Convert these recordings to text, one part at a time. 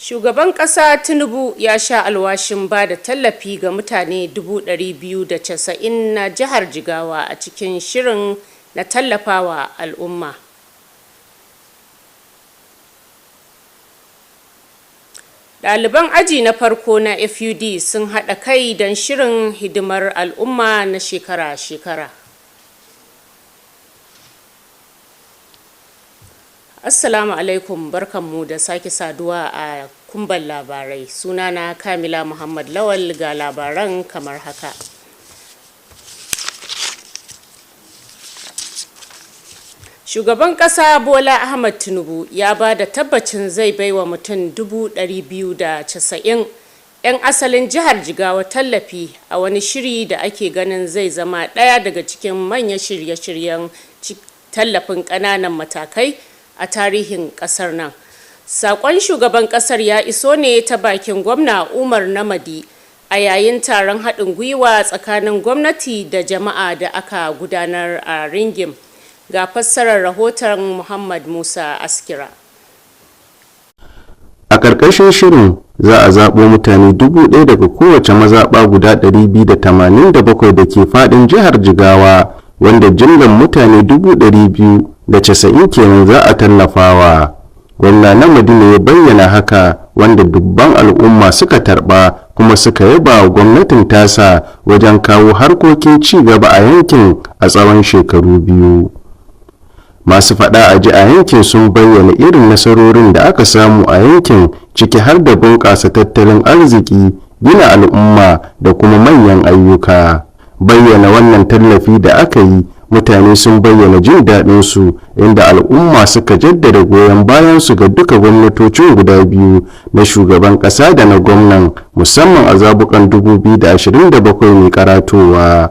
Shugaban ƙasa Tinubu ya sha alwashin ba da tallafi ga mutane 290 na jihar Jigawa a cikin shirin na tallafawa al'umma. Ɗaliban aji na farko na FUD sun haɗa kai don shirin hidimar al'umma na shekara-shekara. Assalamu alaikum, barkanmu da sake saduwa a kumban labarai. Sunana Kamila Muhammad Lawal, ga labaran kamar haka. Shugaban ƙasa Bola Ahmed Tinubu ya ba da tabbacin zai baiwa mutum 290 'yan asalin jihar Jigawa tallafi a wani shiri da ake ganin zai zama ɗaya daga cikin manyan shirye-shiryen tallafin ƙananan matakai a tarihin ƙasar nan. Saƙon shugaban ƙasar ya iso ne ta bakin gwamna Umar Namadi a yayin taron haɗin gwiwa tsakanin gwamnati da jama'a da aka gudanar a Ringim. Ga fassarar rahoton Muhammad Musa Askira. A ƙarƙashin shirin za a zaɓo mutane 1,000 daga kowace mazaɓa guda 287 da ke faɗin jihar Jigawa, wanda jimlar mutane 290 kenan za a tallafawa. Gwamna Namadi ne ya bayyana haka, wanda dubban al'umma suka tarba kuma suka yaba wa gwamnatin tasa wajen kawo harkokin ci gaba a yankin a tsawon shekaru 2. Masu faɗa a ji a yankin sun bayyana irin nasarorin da aka samu a yankin, ciki har da bunƙasa tattalin arziki, gina al'umma da kuma manyan ayyuka. Bayyana wannan tallafi da aka yi, mutane sun bayyana jin daɗinsu, inda al'umma suka jaddada goyon bayansu ga duka gwamnatocin guda biyu, na shugaban ƙasa da na gwamnan, musamman a zaɓukan 2027 mai karatowa.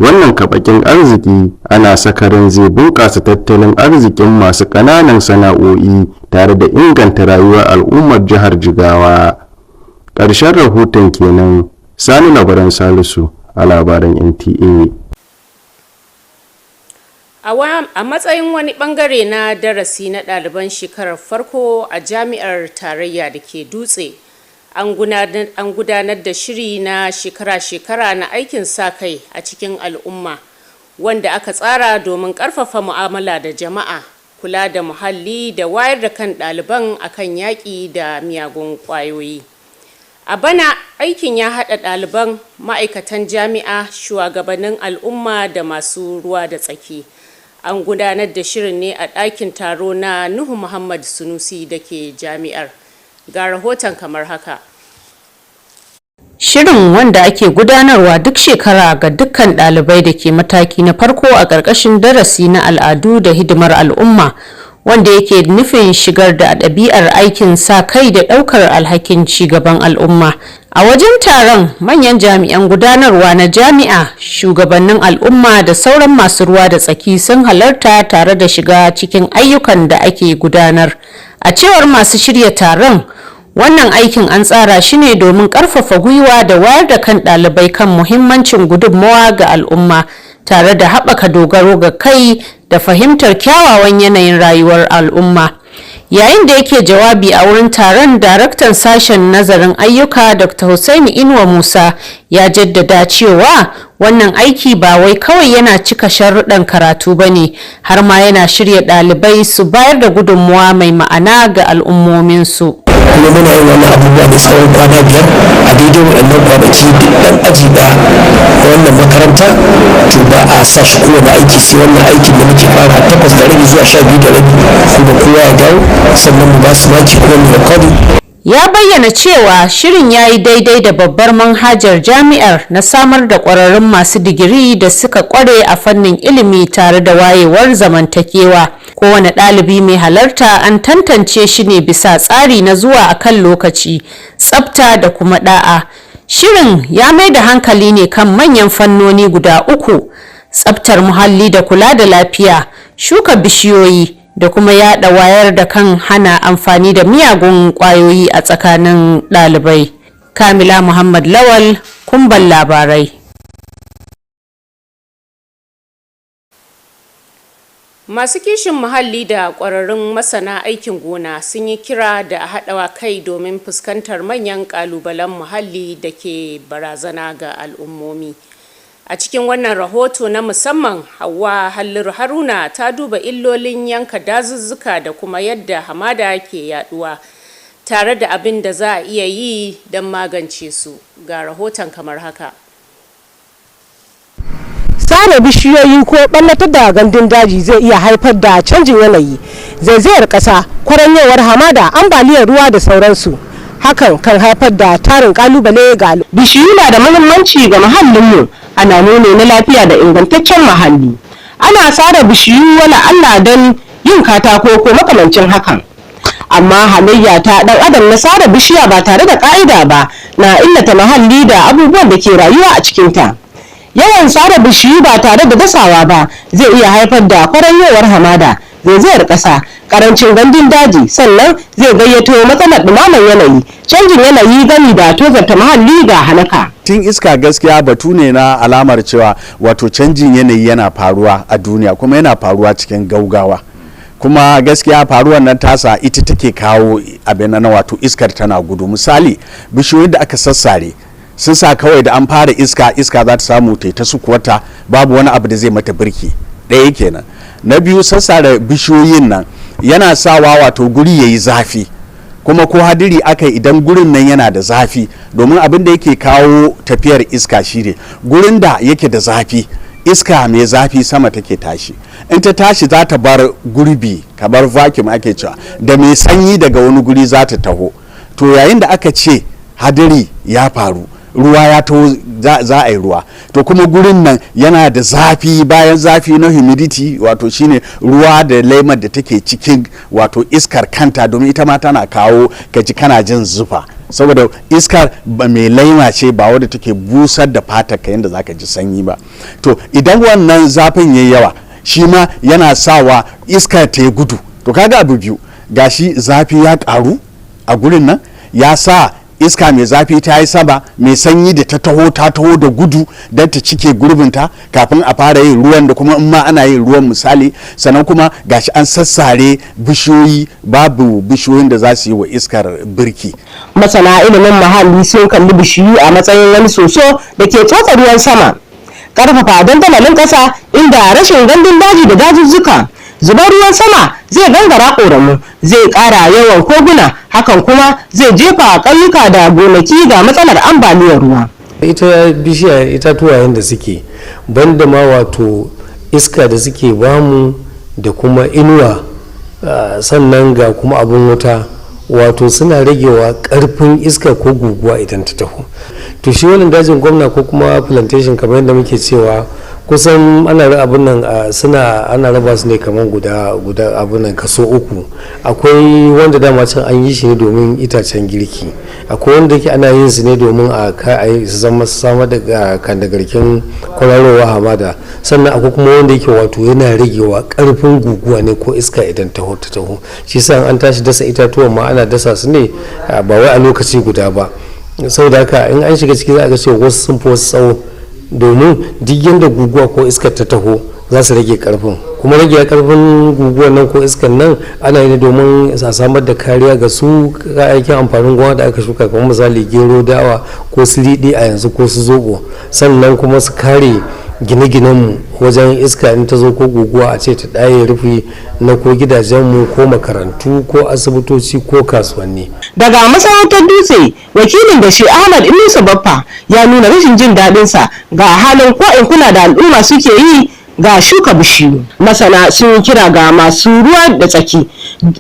Wannan kaɓakin arziki ana sakarin zai bunƙasa tattalin arzikin masu ƙananan sana'o'i tare da inganta rayuwar al'ummar jihar Jigawa. Ƙarshen rahoton kenan. Sani Labaran Salisu a labaran NTA. A matsayin wani bangare na darasi na ɗaliban shekarar farko a jami'ar tarayya da ke Dutse, an gudanar da shiri na shekara-shekara na aikin sa-kai a cikin al'umma, wanda aka tsara domin ƙarfafa mu'amala da jama'a, kula da muhalli da wayar da kan ɗaliban akan yaƙi da miyagun ƙwayoyi. A bana, aikin ya haɗa ɗaliban, ma'aikatan jami'a, shugabannin al'umma da masu ruwa da tsaki. An gudanar da shirin ne a ɗakin taro na Nuhu Muhammad Sunusi da ke jami'ar. Ga rahoton kamar haka. Shirin, wanda ake gudanarwa duk shekara ga dukkan ɗalibai da ke mataki na farko a ƙarƙashin darasi na al'adu da hidimar al'umma, wanda yake nufin shigar da ɗabi'ar aikin sa kai da ɗaukar alhakin ci gaban al'umma. A wajen taron, manyan jami'an gudanarwa na jami'a, shugabannin al'umma da sauran masu ruwa da tsaki sun halarta tare da shiga cikin ayyukan da ake gudanar. A cewar masu shirya taron, wannan aikin an tsara shi ne domin ƙarfafa gwiwa da wayar da kan ɗalibai kan muhimmancin gudunmawa ga al'umma, tare da haɓaka dogaro ga kai da fahimtar kyawawan yanayin rayuwar al'umma. Yayin da yake jawabi a wurin taron, daraktan sashen nazarin ayyuka Dr. Hussaini Inuwa Musa ya jaddada cewa wannan aiki ba wai kawai yana cika sharuɗan karatu ba ne, har ma yana shirya ɗalibai su bayar da gudunmuwa mai ma'ana ga al'ummominsu. kuma muna yin wani abubuwa da tsawon kwana 5 a daidai waɗannan kwanaki duk ɗan aji ɗaya a wannan makaranta to ba a sa shi kowane aiki sai wannan aikin da muke fara 8:30 zuwa 12:30 kuma kowa ya dawo sannan mu ba su maki kuma mu recording. Ya bayyana cewa shirin ya yi daidai da babbar manhajar jami'ar na samar da ƙwararrun masu digiri da suka ƙware a fannin ilimi tare da wayewar zamantakewa. Kowane ɗalibi mai halarta an tantance shi ne bisa tsari na zuwa a kan lokaci, tsafta da kuma ɗa'a. Shirin ya mai da hankali ne kan manyan fannoni guda 3: tsaftar muhalli da kula da lafiya, shuka bishiyoyi, da kuma yada wayar da kan hana amfani da miyagun kwayoyi a tsakanin ɗalibai. Kamila Muhammad Lawal, Kumban Labarai. Masu kishin muhalli da ƙwararrun masana aikin gona sun yi kira da a haɗawa kai domin fuskantar manyan ƙalubalen muhalli da ke barazana ga al'ummomi. A cikin wannan rahoto na musamman, Hauwa Halliru Haruna ta duba illolin yanka dazuzzuka da kuma yadda hamada ke yaduwa, tare da abin da za a iya yi don magance su. Ga rahoton kamar haka. Sare bishiyoyi ko ɓannatar da gandun daji zai iya haifar da canjin yanayi, zaizayar ƙasa, kwaranyewar hamada, ambaliyar ruwa da sauransu. Hakan kan haifar da tarin kalubale ga bishiyu na da muhimmanci ga muhallinmu, ana nune na lafiya da ingantaccen muhalli. Ana sare bishiyu wala Allah don yin katako ko makamancin hakan, amma halayya ta dan adam na sare bishiya ba tare da ka'ida ba na illata muhalli da abubuwan da ke rayuwa a cikinta. Yawan sare bishiyu ba tare da dasawa ba zai iya haifar da kwaranyewar hamada, zaizayar ƙasa, karancin gandun daji, sannan zai gayyato matsalar ɗumamar yanayi, canjin yanayi gami da tozarta muhalli ga halaka. Tun iska gaskiya batu ne na alamar cewa wato canjin yanayi yana faruwa a duniya, kuma yana faruwa cikin gaugawa, kuma gaskiya faruwar nan tasa ita take kawo abin na wato iskar tana gudu. Misali, bishiyoyin da aka sassare sun sa kawai da an fara iska za ta samu ta sukuwata, babu wani abu da zai mata birki. Ɗaya kenan. Na biyu, sassare bishiyoyin nan yana sawa wato guri yayi zafi, kuma ko hadiri aka idan gurin nan yana da zafi, domin abin da yake kawo tafiyar iska shine gurin da yake da zafi, iska mai zafi sama take tashi, in ta tashi za ta bar gurbi kamar vacuum ake cewa, da mai sanyi daga wani guri za ta taho. To yayin da aka ce hadiri ya faru, ruwa ya taho, za a yi ruwa, to kuma gurin nan yana da zafi, bayan zafi na humidity wato shine ruwa da laimar da take cikin wato iskar kanta, domin ita ma tana kawo kaji kana jin zufa, saboda iskar mai laima ce ba wadda take busar da fatar ka yadda zaka ji sanyi ba. To idan wannan zafin yayi yawa, shi ma yana sawa iskar ta yi gudu. To kaga abu biyu, gashi zafi ya karu a gurin nan, ya sa iska mai zafi ta yi sama, mai sanyi da ta taho da gudu don ta cike gurbinta kafin a fara yin ruwan, da kuma in ma ana yin ruwan misali. Sannan kuma gashi an sassare bishiyoyi, babu bishiyoyin da za su yi wa iskar birki. Masana ilimin muhalli sun kalli bishiyu a matsayin wani soso da ke tsotsa ruwan sama, karfafa dandamalin ƙasa, inda rashin gandun daji da dazuzzuka, zubar ruwan sama zai gangara ƙoramu, zai ƙara yawan koguna, hakan kuma zai jefa ƙauyuka da gonaki ga matsalar ambaliyar ruwa. Ita bishiya itatuwa yadda suke, banda ma wato iska da suke bamu da kuma inuwa, sannan ga kuma abin wuta, wato suna ragewa ƙarfin iska ko guguwa idan ta taho. To shi wannan dajin gwamna ko kuma plantation kamar yadda muke cewa, kusan ana abin nan ana raba su ne kamar guda abin nan kaso 3. Akwai wanda dama can an yi shi ne domin itacen girki, akwai wanda yake ana yin su ne domin a samar da kandagarkin kwararowa hamada, sannan akwai kuma wanda yake wato yana ragewa karfin guguwa ne ko iska idan ta taho. Shi sa an tashi dasa itatuwan ma ana dasa su ne ba wai a lokaci guda ba, saboda haka in an shiga ciki za a ga cewa wasu sun fi wasu tsawo, domin duk yadda guguwa ko iskar ta taho za su rage karfin, kuma rage karfin guguwar nan ko iskan nan ana yi domin a samar da kariya ga su kayayyakin amfanin gona da aka shuka kamar misali gero, dawa ko su riɗi a yanzu ko su zoɓo, sannan kuma su kare gine-ginenmu wajen iska in ta zo ko guguwa a ce ta ɗaye rufi na ko gidajenmu ko makarantu ko asibitoci ko kasuwanni. Daga masarautar Dutse, wakilin da shi Ahmad Inusa Baffa ya nuna rashin jin daɗinsa ga halin ko in kula da al'umma suke yi ga shuka bishiyu. Masana sun yi kira ga masu ruwa da tsaki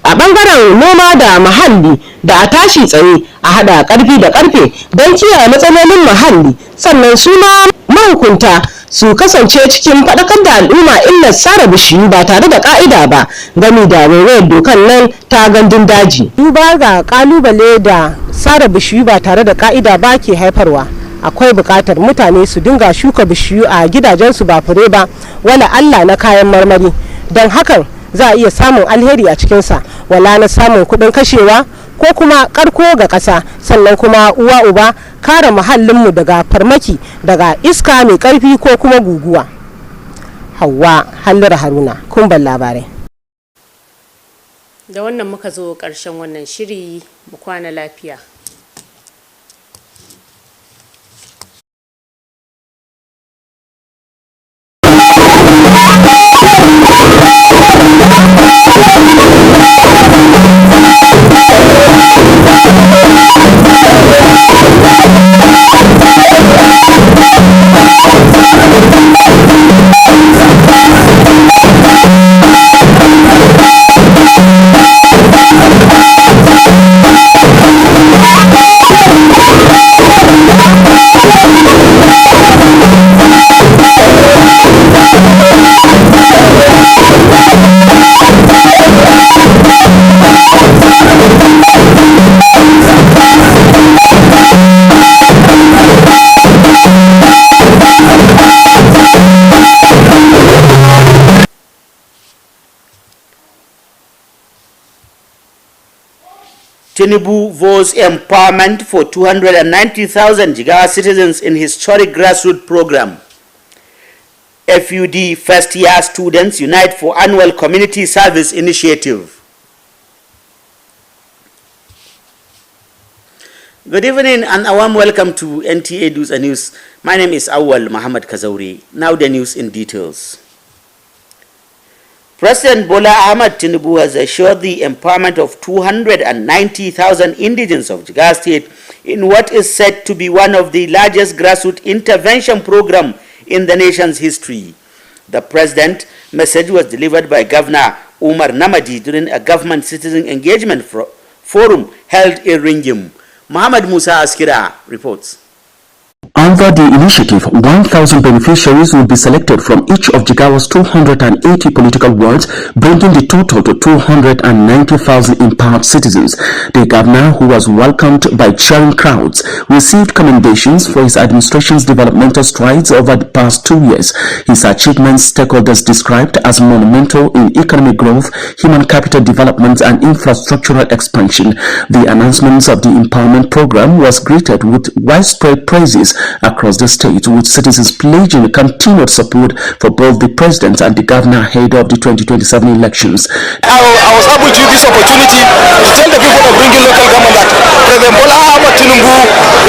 a bangaren noma da muhalli da a tashi tsaye a hada karfi da karfe don kiyaye matsalolin muhalli, sannan su ma mahukunta su kasance cikin faɗakar da al'umma illar sare bishiyu ba tare da ka'ida ba gami da waiwayar dokan nan ta gandun daji. Duba ga kalubale da sare bishiyu ba tare da ka'ida ba ke haifarwa, akwai buƙatar mutane su dinga shuka bishiyu a gidajensu ba fure ba, wala Allah na kayan marmari, don hakan za a iya samun alheri a cikinsa, wala na samun kuɗin kashewa ko kuma karko ga ƙasa, sannan kuma uwa uba kare muhallinmu daga farmaki daga iska mai ƙarfi ko kuma guguwa. Hauwa Halliru Haruna, Kumban Labarai. Da wannan muka zo ƙarshen wannan shiri, mu kwana lafiya. Tinubu vows empowerment for 290,000 Jigawa citizens in historic grassroots program. FUD first-year students unite for annual community service initiative. Good evening and a warm welcome to NTA DUTSE News. My name is Awal Muhammad Kazauri. Now the news in details. President Bola Ahmed Tinubu has assured the empowerment of 290,000 indigents of Jigawa State in what is said to be one of the largest grassroots intervention program in the nation's history. The president's message was delivered by Governor Umar Namadi during a government citizen engagement forum held in Ringim. Muhammad Musa Askira reports. Under the initiative, 1,000 beneficiaries will be selected from each of Jigawa's 280 political wards, bringing the total to 290,000 empowered citizens. The governor, who was welcomed by cheering crowds, received commendations for his administration's developmental strides over the past 2 years. His achievements stakeholders described as monumental in economic growth, human capital development, and infrastructural expansion. The announcements of the empowerment program was greeted with widespread praises across the state, with citizens pledging continued support for both the president and the governor ahead of the 2027 elections. I was able to use this opportunity to tell the people of Ringin local government that President Bola Ahmed Tinubu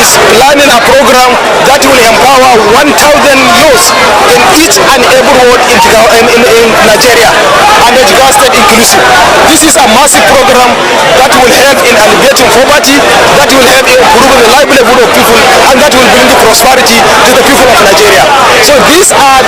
is planning a program that will empower 1,000 youths in each and every ward in Nigeria, and the Jigawa State inclusive. This is a massive program that will help in alleviating poverty, that will help in improving the livelihood of people, and that will bring prosperity to the people of Nigeria. So these are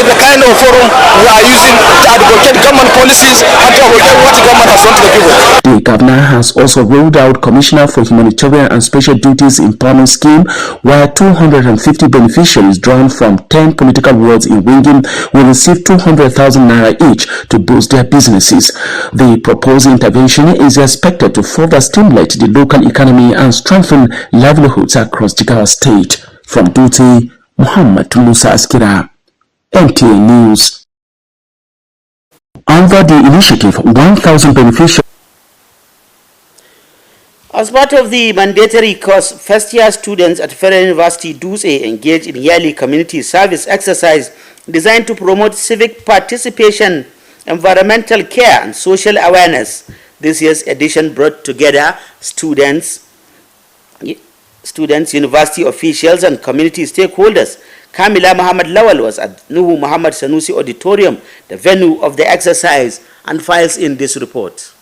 the kind of forum we are using to advocate government policies and to advocate what the government has done to the people. The governor has also rolled out Commissioner for Humanitarian and Special Duties Empowerment Scheme, where 250 beneficiaries drawn from 10 political wards in Ringin will receive 200,000 naira each to boost their businesses. The proposed intervention is expected to further stimulate the local economy and strengthen livelihoods across Jigawa State. From Dutse, Muhammad Musa Askira, NTA News. Under the initiative, 1,000 beneficiaries. As part of the mandatory course, first-year students at Federal University DUTSE engage in yearly community service exercise designed to promote civic participation, environmental care, and social awareness. This year's edition brought together students, university officials, and community stakeholders. Kamila Muhammad Lawal was at Nuhu Muhammad Sanusi Auditorium, the venue of the exercise, and files in this report.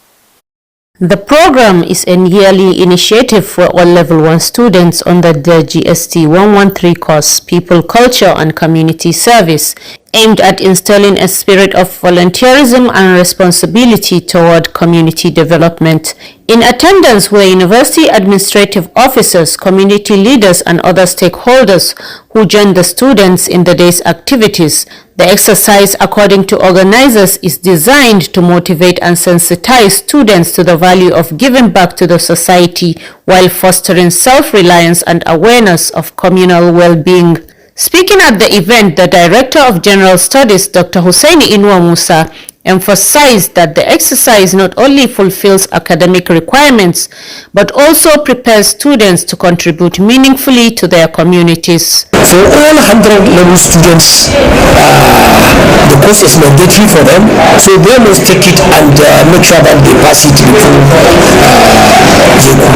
The program is a yearly initiative for all Level 1 students under the GST 113 course, People, Culture and Community Service, aimed at instilling a spirit of volunteerism and responsibility toward community development. In attendance were university administrative officers, community leaders and other stakeholders who joined the students in the day's activities. The exercise, according to organizers, is designed to motivate and sensitize students to the value of giving back to the society while fostering self-reliance and awareness of communal well-being. Speaking at the event, the Director of General Studies, Dr. Hussaini Inuwa Musa, emphasized that the exercise not only fulfills academic requirements, but also prepares students to contribute meaningfully to their communities. For all 100 level students, the course is mandatory for them, so they must take it and make sure that they pass it before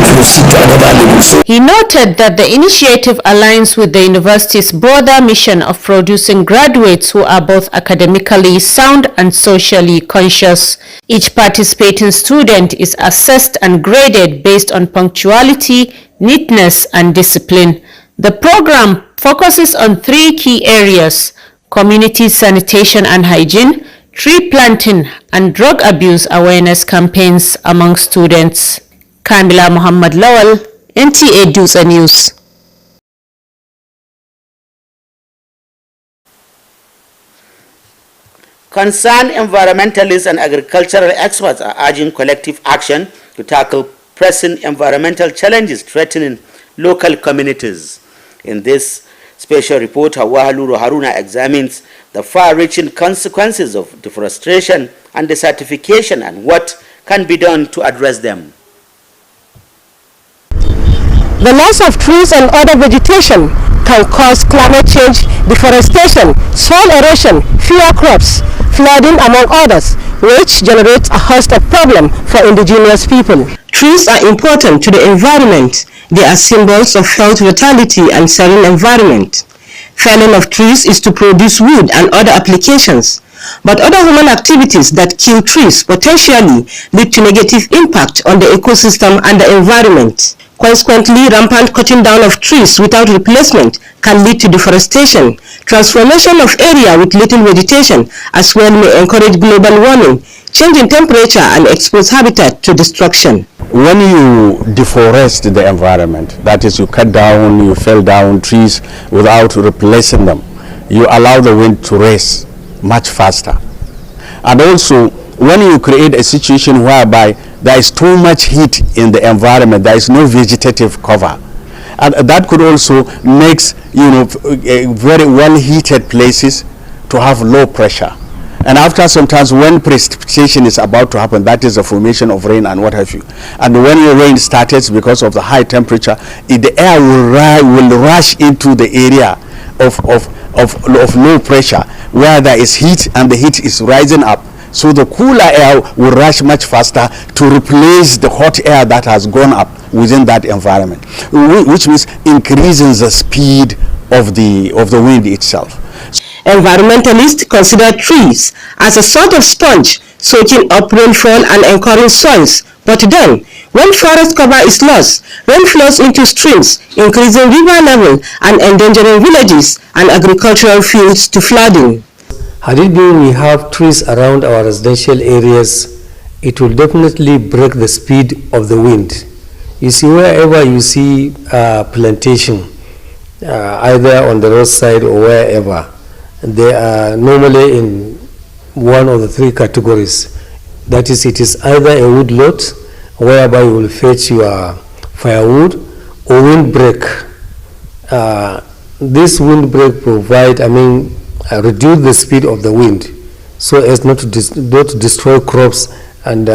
they proceed to another level. So he noted that the initiative aligns with the university's broader mission of producing graduates who are both academically sound and socially conscious. Each participating student is assessed and graded based on punctuality, neatness, and discipline. The program focuses on 3 key areas: community sanitation and hygiene, tree planting, and drug abuse awareness campaigns among students. Kamila Muhammad Lawal, NTA DUTSE News. Concerned environmentalists and agricultural experts are urging collective action to tackle pressing environmental challenges threatening local communities. In this special report, Hawahaluru Haruna examines the far-reaching consequences of deforestation and desertification and what can be done to address them. The loss of trees and other vegetation can cause climate change, deforestation, soil erosion, fewer crops, flooding among others, which generates a host of problems for indigenous people. Trees are important to the environment. They are symbols of health, vitality and serene environment. Felling of trees is to produce wood and other applications. But other human activities that kill trees potentially lead to negative impact on the ecosystem and the environment. Consequently, rampant cutting down of trees without replacement can lead to deforestation. Transformation of area with little vegetation as well may encourage global warming, change in temperature and expose habitat to destruction. When you deforest the environment, that is, you cut down, you fell down trees without replacing them, you allow the wind to race much faster. And also, when you create a situation whereby there is too much heat in the environment, there is no vegetative cover, and that could also make very well heated places to have low pressure. And after sometimes when precipitation is about to happen, that is the formation of rain and what have you. And when your rain starts, because of the high temperature, the air will rush into the area of low pressure where there is heat and the heat is rising up. So the cooler air will rush much faster to replace the hot air that has gone up within that environment, which means increasing the speed of the wind itself. Environmentalists consider trees as a sort of sponge soaking up rainfall and anchoring soils. But then, when forest cover is lost, rain flows into streams, increasing river level and endangering villages and agricultural fields to flooding. Had it been we have trees around our residential areas, it will definitely break the speed of the wind. You see, wherever you see plantation, either on the roadside or wherever, they are normally in one of the 3 categories. That is, it is either a wood lot, whereby you will fetch your firewood, or windbreak. This windbreak provide, reduce the speed of the wind, so as not to destroy crops and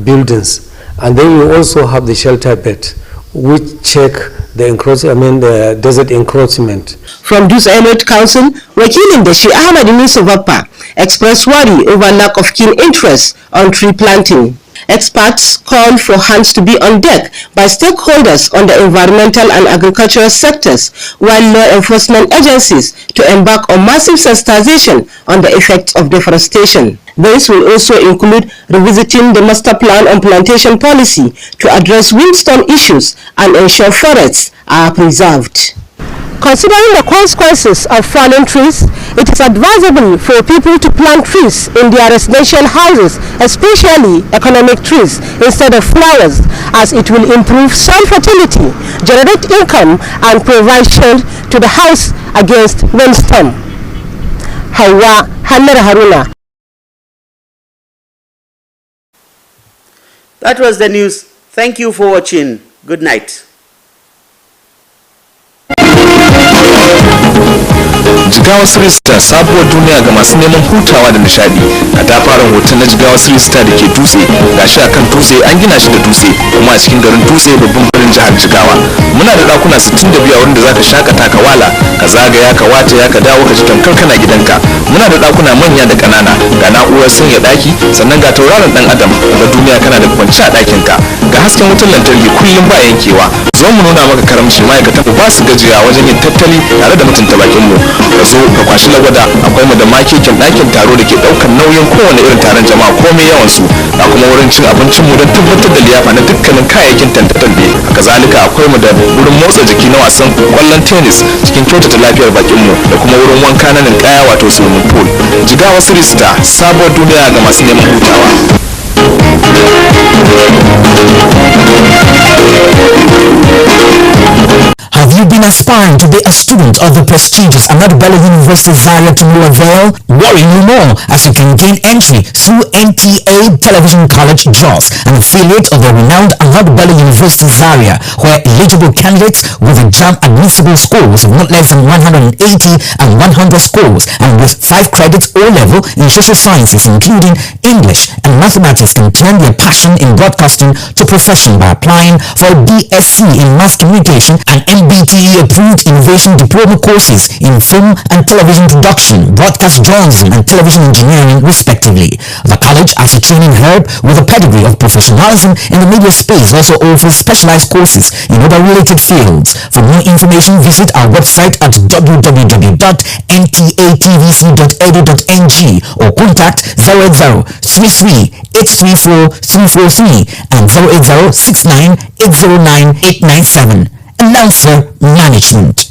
buildings. And then you also have the shelter bed, which check the desert encroachment. From Dutse Emirate Council, wakilin da shi Ahmad Yusuf Baffa expressed worry over lack of keen interest on tree planting. Experts called for hands to be on deck by stakeholders on the environmental and agricultural sectors, while law enforcement agencies to embark on massive sensitization on the effects of deforestation. This will also include revisiting the master plan on plantation policy to address windstorm issues and ensure forests are preserved. Considering the consequences of falling trees, it is advisable for people to plant trees in their residential houses, especially economic trees, instead of flowers, as it will improve soil fertility, generate income, and provide shade to the house against windstorm. Hawa Hannar Haruna. That was the news. Thank you for watching. Good night. Jigawa Star sabuwar duniya ga masu neman hutawa da nishadi. Katafaren hotel na Jigawa Star da ke Dutse, gashi akan Dutse an gina shi da dutse, kuma a cikin garin Dutse babban birnin jihar Jigawa. Muna da dakuna 62 wurin da zaka shakata ka wala, ka zagaya ka wata ya ka dawo ka ji tamkar kana gidanka. Muna da dakuna manya da kanana, ga na'urar sanya daki, sannan ga tauraron dan adam, ga duniya kana da kwanci a dakin ka. Ga hasken wutar lantarki kullum ba yankewa. Zo mu nuna maka karamci, ma'aikatan ba su gajiya wajen yin tattali tare da mutunta bakin mu. Ka zo ka kwashi lagwada, akwai mu da makekin ɗakin taro da ke ɗaukar nauyin kowane irin taron jama'a komai yawan su, da kuma wurin cin abincin mu don tabbatar da liyafa na dukkanin kayayyakin tantatambe. Haka zalika akwai mu da wurin motsa jiki na wasan kwallon tennis cikin kyautata lafiyar bakin mu, da kuma wurin wanka na ninkaya wato swimming pool. Jigawa Star sabuwar duniya ga masu neman hutawa. Have you been aspiring to be a student of the prestigious Ahmadu Bello University Zaria to no avail? Worry no more, as you can gain entry through NTA Television College JOS, an affiliate of the renowned Ahmadu Bello University Zaria, where eligible candidates with exam admissible scores of not less than 180 and 100 scores, and with 5 credits O-level in social sciences including English and mathematics, can turn their passion in broadcasting to profession by applying for a BSc in Mass Communication and MBTE-approved Innovation Diploma courses in Film and Television Production, Broadcast Journalism and Television Engineering, respectively. The college, as a training hub with a pedigree of professionalism in the media space, also offers specialized courses in other related fields. For more information, visit our website at www.ntatvc.edu.ng or contact 080-33-834-343 and 080-69-809-897. Announcer Management.